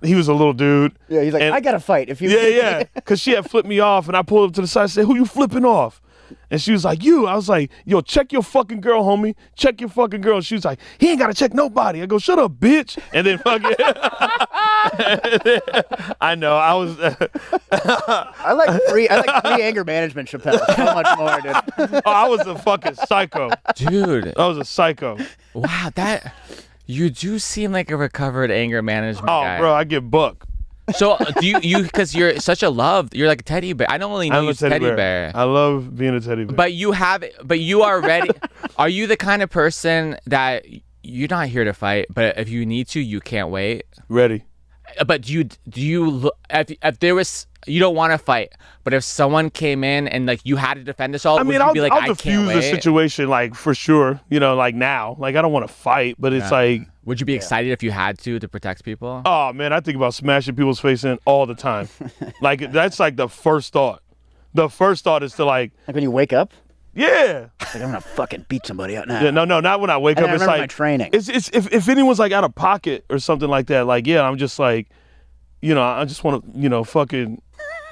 he was a little dude. Yeah, he's like, I gotta fight if you. Yeah, because she had flipped me off, and I pulled up to the side and said, who you flipping off? And she was like, you. I was like, yo, check your fucking girl, homie. Check your fucking girl. And she was like, he ain't got to check nobody. I go, shut up, bitch. And then fucking, I know, I was. I like free anger management, Shapel, so much more, dude. Oh, I was a fucking psycho. Dude. I was a psycho. Wow, you do seem like a recovered anger management guy. Oh, bro, I get buck. So do you because you're such a you're like a teddy bear. I don't really know you as a teddy bear. I love being a teddy bear. But you are ready. Are you the kind of person that you're not here to fight, but if you need to, you can't wait? Ready. But do you if there was, you don't want to fight, but if someone came in and like you had to defend us all, I mean, would you be like, I'll I can't diffuse wait? the situation, like, for sure, you know, like now. Like, I don't want to fight, but it's like. Would you be excited if you had to protect people? Oh, man, I think about smashing people's face in all the time. Like, that's like the first thought. The first thought is to like when you wake up? Yeah. Like, I'm gonna fucking beat somebody out now. Yeah, no, not when I wake up. I It's remember like my training. It's if anyone's like out of pocket or something like that, like, yeah, I'm just like, you know, I just want to, you know, fucking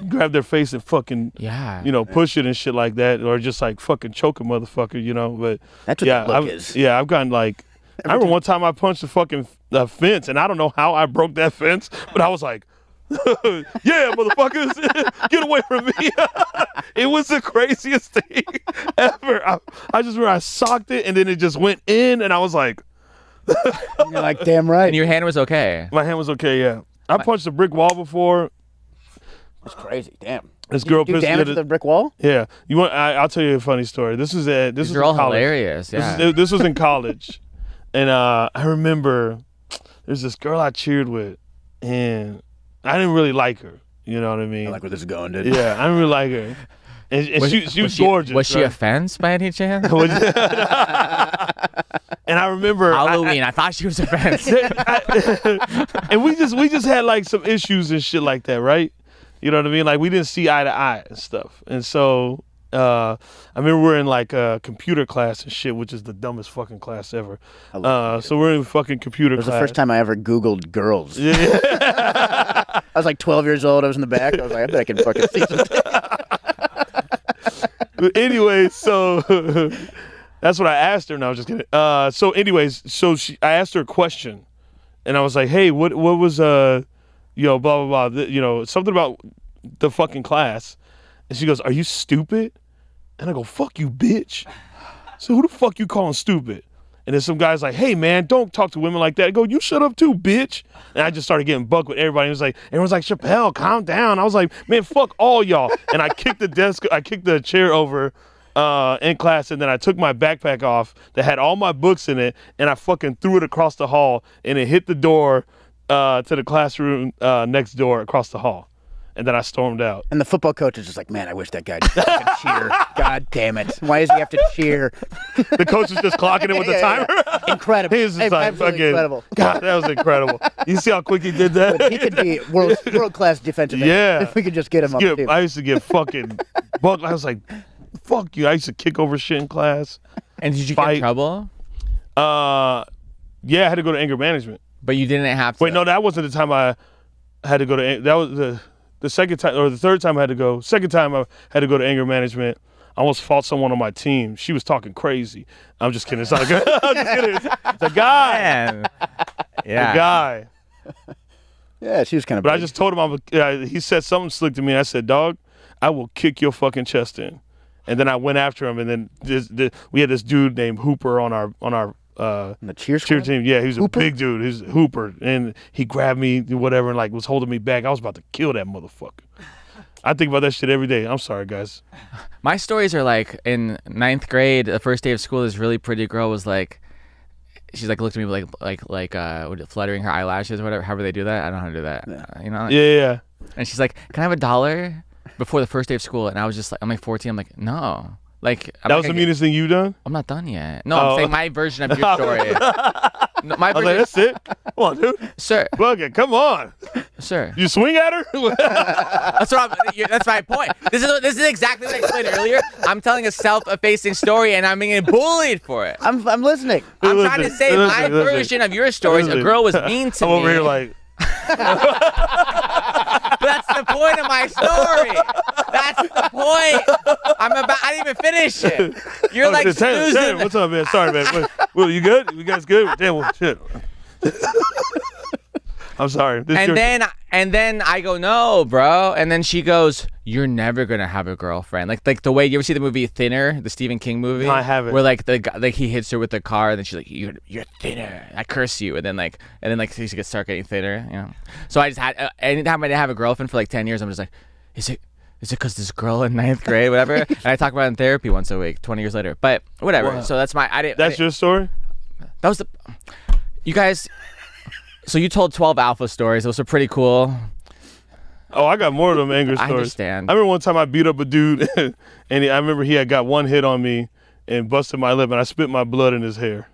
grab their face and fucking, you know, push it and shit like that, or just like fucking choke a motherfucker, you know. But that's what the look is. Yeah, I've gotten like. I remember one time I punched the fucking fence, and I don't know how I broke that fence, but I was like, yeah, motherfuckers, get away from me. It was the craziest thing ever. I just remember I socked it, and then it just went in, and I was like. You're like, damn right. And your hand was okay. My hand was okay, yeah. I punched a brick wall before. That's crazy, damn. This girl do damage to the brick wall? Yeah. You want? I'll tell you a funny story. This was in college. They're all hilarious, yeah. This was in college. And I remember there's this girl I cheered with, and I didn't really like her. You know what I mean? I like where this is going, dude. Yeah, I didn't really like her. And she was gorgeous. Was she a fence by any chance? And I remember Halloween. I thought she was a fence. And we just had like some issues and shit like that, right? You know what I mean? Like we didn't see eye to eye and stuff. And so I remember we're in like a computer class and shit, which is the dumbest fucking class ever. So we're in fucking computer class. It was the first time I ever Googled girls. Yeah. I was like 12 years old. I was in the back. I was like, I bet I can fucking see something. But anyway, so that's what I asked her. No, I was just kidding. So anyways, I asked her a question, and I was like, hey, what was blah blah blah, something about the fucking class, and she goes, are you stupid? And I go, fuck you, bitch. So who the fuck you calling stupid? And then some guy's like, hey, man, don't talk to women like that. I go, you shut up too, bitch. And I just started getting bucked with everybody. Everyone's like, Shapel, calm down. I was like, man, fuck all y'all. And I kicked the chair over in class, and then I took my backpack off that had all my books in it, and I fucking threw it across the hall, and it hit the door to the classroom next door across the hall. And then I stormed out. And the football coach is just like, man, I wish that guy did fucking cheer. God damn it. Why does he have to cheer? The coach is just clocking it with the timer. Incredible. He's just like, fucking, incredible. God, that was incredible. You see how quick he did that? But he could be world-class defensive end. Yeah. If we could just get him up the team. I used to get fucking bucked. I was like, fuck you. I used to kick over shit in class. And did you get in trouble? Yeah, I had to go to anger management. But you didn't have to. Wait, no, that wasn't the time I had to go to. That was the second time, or the third time I had to go. Second time I had to go to anger management. I almost fought someone on my team. She was talking crazy. I'm just kidding. It's not a guy. I'm just kidding. It's a guy. Man. Yeah. A guy. Yeah, she was kind of. But big. I just told him, he said something slick to me. And I said, dog, I will kick your fucking chest in. And then I went after him. And then we had this dude named Hooper on our the cheer team. Yeah, he was Hooper? A big dude. He's Hooper, and he grabbed me, whatever, and like was holding me back. I was about to kill that motherfucker. I think about that shit every day. I'm sorry, guys. My stories are like in 9th grade. The first day of school, this really pretty girl was like, she's like looked at me like fluttering her eyelashes or whatever. However they do that, I don't know how to do that. Yeah. Yeah. And she's like, "Can I have $1 before the first day of school?" And I was just like, I'm like 14. I'm like, no. Like that was the meanest thing you've done? I'm not done yet. No, I'm saying my version of your story. No, my version. Like, that's it. Come on, dude. Sir. Fuck it. Come on. Sir. You swing at her? That's my point. This is exactly what I explained earlier. I'm telling a self-effacing story, and I'm being bullied for it. I'm listening. I'm trying to say my version of your stories. A girl was mean to me. I'm over here like. But that's the point of my story. That's the point. I didn't even finish it. You're like snoozing. What's up, man? Sorry, man. Will, you good? You guys good? Damn, well, shit. I'm sorry. And then I go, no, bro. And then she goes, you're never gonna have a girlfriend. Like the way you ever see the movie Thinner, the Stephen King movie. No, I haven't. Where like the guy, like he hits her with the car, and then she's like, you're thinner. I curse you. And then she gets start getting thinner. So I just had anytime I didn't have a girlfriend for like 10 years, I'm just like, is it because this girl in 9th grade, whatever? And I talk about it in therapy once a week, 20 years later. But whatever. Wow. So that's That's your story? That was you guys. So you told 12 alpha stories. Those are pretty cool. Oh, I got more of them anger stories. I understand. I remember one time I beat up a dude, and I remember he had got one hit on me and busted my lip, and I spit my blood in his hair.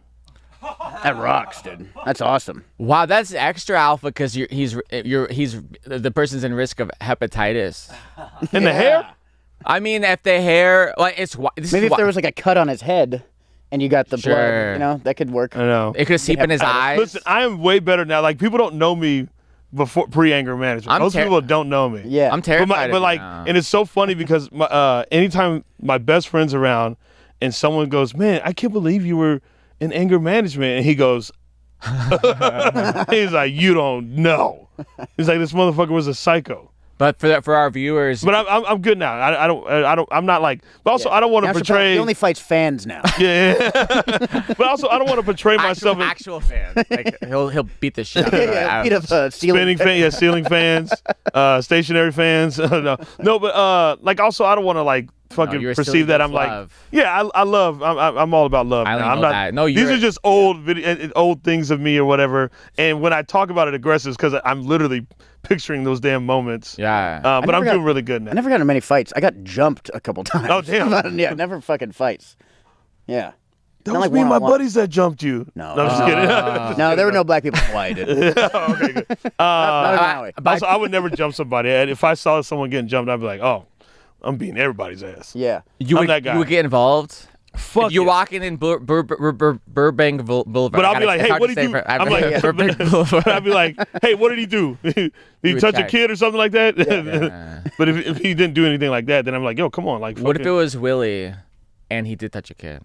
That rocks, dude. That's awesome. Wow, that's extra alpha because he's the person's in risk of hepatitis. In the hair? I mean, if the hair, like maybe if there was like a cut on his head. And you got the blood, that could work. I know. It could seep in his eyes. Listen, I am way better now. Like, people don't know me before pre-anger management. Most people don't know me. Yeah. I'm terrified. But and it's so funny because anytime my best friend's around and someone goes, man, I can't believe you were in anger management. And he goes, he's like, you don't know. He's like, this motherfucker was a psycho. But for our viewers, but I'm good now. I'm not like. But also, I don't want to portray. He only fights fans now. Yeah. But also, I don't want to portray myself as actual fans. Like he'll beat the shit out of spinning fans, ceiling fans, stationary fans. No, but like also, I don't want to like fucking perceive that I'm like. Yeah, I love. I'm all about love. I'm not. That. No, these are just old things of me or whatever. And when I talk about it aggressive, because I'm literally picturing those damn moments. Yeah. But I'm doing really good now. I never got in many fights. I got jumped a couple times. Oh, damn. Yeah, never fucking fights. Yeah. That was me and my buddies that jumped you. No. I'm just kidding. No, there were no black people in Hawaii, dude. Oh, okay, good. Also, I would never jump somebody. If I saw someone getting jumped, I'd be like, oh, I'm beating everybody's ass. Yeah. I'm that guy. You would get involved. Fuck If you're it. walking in Burbank Boulevard. But I'll be like, hey, what did he do? I'm like, Burbank Boulevard. I'll be like, hey, what did he do? Did he touch a kid or something like that? Yeah. But if he didn't do anything like that, then I'm like, yo, come on. Like, What if it was Willie and he did touch a kid?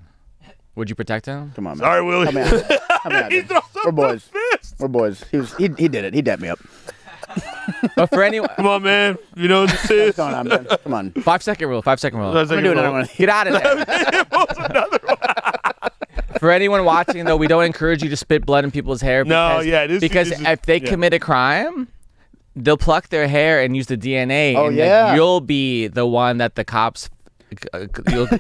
Would you protect him? Come on, man. Sorry, Willie. Come on, He dude. throws We're up boys. the fist. We're boys. He did it. He dapped me up. But for anyone, Come on, man. You know what this is? What's going on, man? Come on. 5-second rule. 5-second rule. I'm gonna do another one. Get out of there. For anyone watching, though, we don't encourage you to spit blood in people's hair. No, Because, yeah, because if they commit a crime, they'll pluck their hair and use the DNA. Oh, and yeah. then you'll be the one that the cops.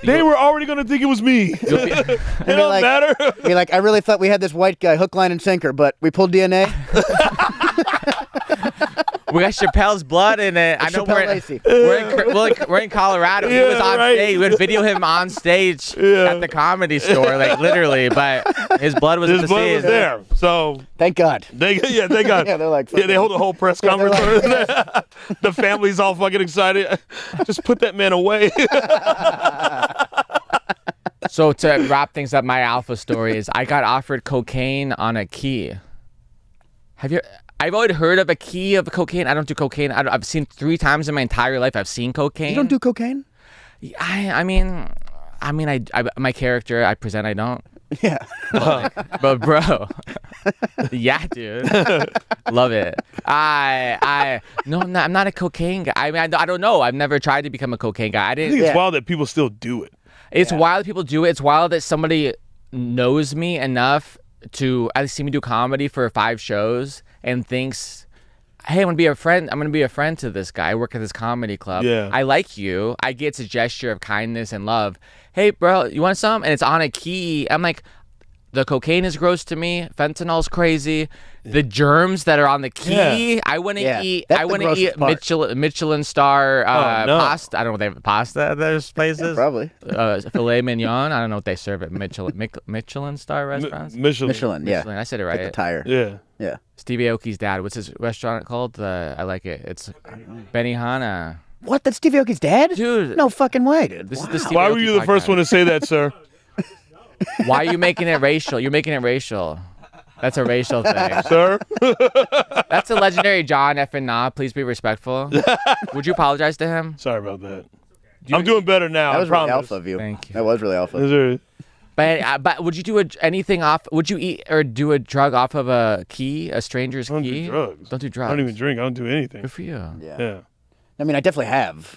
They were already going to think it was me. It don't like- matter. Be like, I really thought we had this white guy, hook, line, and sinker, but we pulled DNA. We got Chappelle's blood in it. I know Shapel Lacey. we're in Colorado. He Yeah, was on right. stage. We would video him on stage at the Comedy Store, like literally. But his blood was in His the blood scene. was there. So, Thank God. they got. Yeah, they're like, Yeah, they hold a whole press they're conference. like- The family's all fucking excited. Just put that man away. So to wrap things up, my alpha story is I got offered cocaine on a key. I've already heard of a key of cocaine. I don't do cocaine. I've seen 3 times in my entire life. I've seen cocaine. You don't do cocaine? I mean, my character I present. I don't. Yeah. But bro, yeah, dude, love it. No, I'm not a cocaine guy. I mean, I don't know. I've never tried to become a cocaine guy. I I didn't. think it's Yeah. wild that people still do it. It's wild that people do it. It's wild that somebody knows me enough to see me do comedy for 5 shows and thinks, hey, I'm gonna be a friend to this guy. I work at this comedy club. Yeah. I like you. I get a gesture of kindness and love. Hey, bro, you want some? And it's on a key. I'm like, the cocaine is gross to me. Fentanyl's crazy. The germs that are on the key. Yeah. I wouldn't Yeah, eat. that's I the wouldn't eat grossest part. Michelin star no. pasta. I don't know if they have pasta at those places. Probably. Filet mignon. I don't know what they serve at Michelin star restaurants. Michelin. Yeah. Michelin, I said it Like the right. tire. Yeah. Yeah. Stevie Aoki's dad. What's his restaurant called? I like it. It's Benihana. What? That's Stevie Aoki's dad? Dude. No fucking way, dude. This is Wow. the Stevie Why were Aoki you the first podcast. one to say that, sir? Why are you making it racial? You're making it racial. That's a racial thing. Sir? That's a legendary John F. and Nah. Please be respectful. Would you apologize to him? Sorry about that. I'm doing better now. That was I really promise. alpha of you. Thank you. That was really alpha. Is there- But would you do anything off? Would you eat or do a drug off of a key, a stranger's I don't key? do drugs. Don't do drugs. I don't even drink. I don't do anything. Good for you. Yeah. Yeah. I mean, I definitely have.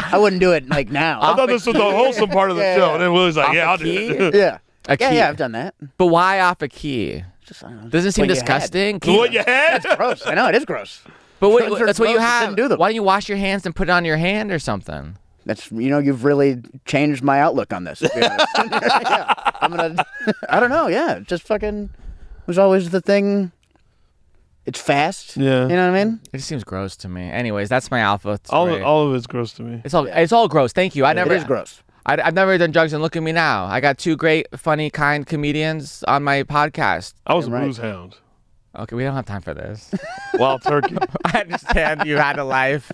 I wouldn't do it like now. I thought this was the wholesome part of the Yeah, show. yeah. And then Willie's like, Off yeah, a I'll do key? it. Yeah. A Yeah, key. yeah, I've done that. But why off a key? Just, I don't know. Doesn't it seem What you had. disgusting? What you had? Gross. I know, it is gross. But Drugs are that's what you gross, you have. shouldn't do them. Why don't you wash your hands and put it on your hand or something? That's, you've really changed my outlook on this, to be honest. Yeah. I don't know, yeah. Just fucking was always the thing. It's fast. Yeah. You know what I mean? It just seems gross to me. Anyways, that's my alpha. All story. of it's gross to me. It's all gross. Thank you. I It never. is gross. I've never done drugs, and look at me now. I got 2 great, funny, kind comedians on my podcast. I was a Right. booze hound. Okay, we don't have time for this. Wild turkey. I understand you had a life.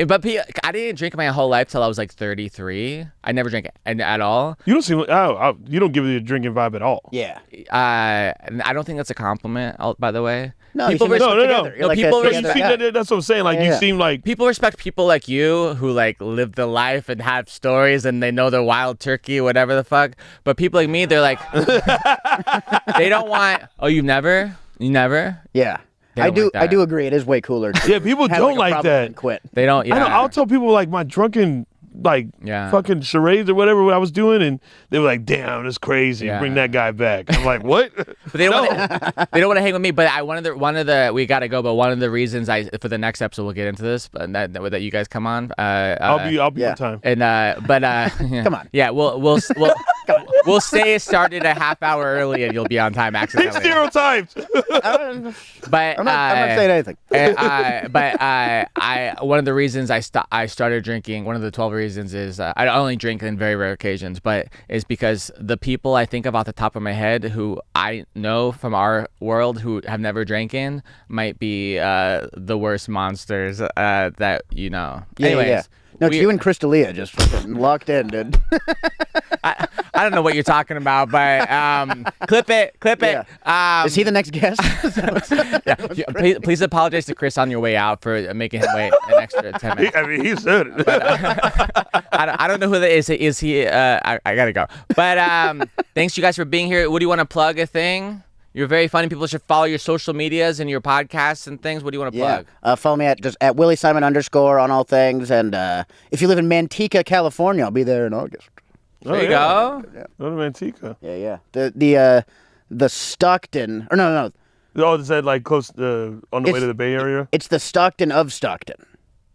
But I didn't drink my whole life till I was like 33. I never drank at all. You don't seem like, you don't give me a drinking vibe at all. Yeah. And I don't think that's a compliment, by the way. No, People you seem like no, no, together. no. You're like people a No, you together see, guy. that's what I'm saying. Like, Yeah, you yeah. seem like, People respect people like you who like live the life and have stories and they know they're wild turkey, whatever the fuck. But people like me, they're like, they don't want. Oh, you never. Yeah. They I don't do. like that. I do agree. It is way cooler. To yeah, people have, don't a like problem that. and quit. They don't. Yeah. I know, I'll tell people like my drunken, like, Yeah. fucking charades or whatever what I was doing, and they were like, damn, that's crazy. Yeah. Bring that guy back. I'm like, what? But they don't. They don't want to hang with me. But one of the we gotta go. But one of the reasons for the next episode we'll get into this. But that you guys come on. I'll be yeah. on time. And Come on. Yeah, we'll Come on. We'll say it started a half hour early, and you'll be on time He's accidentally. stereotyped. But I'm not saying anything. One of the reasons I started drinking, one of the 12 reasons is I only drink in very rare occasions, but is because the people I think of off the top of my head who I know from our world who have never drinking might be the worst monsters that you know. Anyways. Yeah. No, it's you and Crystalia just fucking locked in, dude. I don't know what you're talking about, but clip it. Is he the next guest? Yeah. Please apologize to Chris on your way out for making him wait an extra 10 minutes. I mean, he said it. But, I don't know who that is. Is he? I gotta go. But thanks you guys for being here. What do you want to plug a thing? You're very funny. People should follow your social medias and your podcasts and things. What do you want to plug? Follow me at Willie Simon _ on all things. And if you live in Manteca, California, I'll be there in August. There you go. Yeah. Go to Manteca. Yeah. The Stockton, or no. Oh, is that like close on the way to the Bay Area? It's the Stockton of Stockton.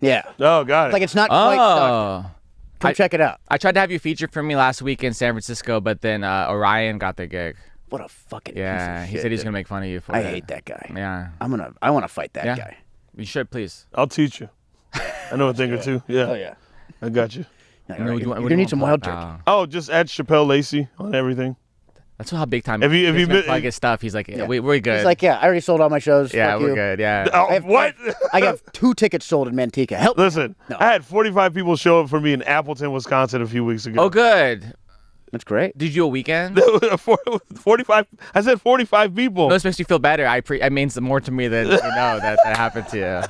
Yeah. Oh, got it. Like it's not quite Stockton. Come check it out. I tried to have you featured for me last week in San Francisco, but then Orion got the gig. What a fucking piece Yeah, of he shit, said he's dude. gonna make fun of you for I it. hate that guy. Yeah. I want to fight that guy. You should, please. I'll teach you. I know a thing or two. Yeah. Oh yeah. I got you. Yeah, What do you you're want- gonna need some what wild do you turkey. want? Oh, just add Shapel Lacey on everything. That's how big time. Have you Chris been- plug his stuff? He's like, we're good. He's like, yeah, I already sold all my shows. yeah, Fuck we're you. good. Yeah. Oh, what? I got 2 tickets sold in Manteca. Help. Listen, No. I had 45 people show up for me in Appleton, Wisconsin a few weeks ago. Oh, good. That's great. Did you do a weekend? 45. I said 45 people. This makes me feel better. It means more to me that you know that happened to you.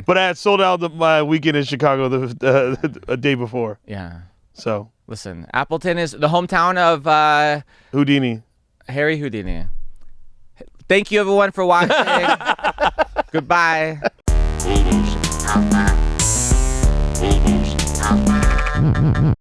But I had sold out my weekend in Chicago a day before. Yeah. So Listen, Appleton is the hometown of Houdini. Harry Houdini. Thank you, everyone, for watching. Goodbye.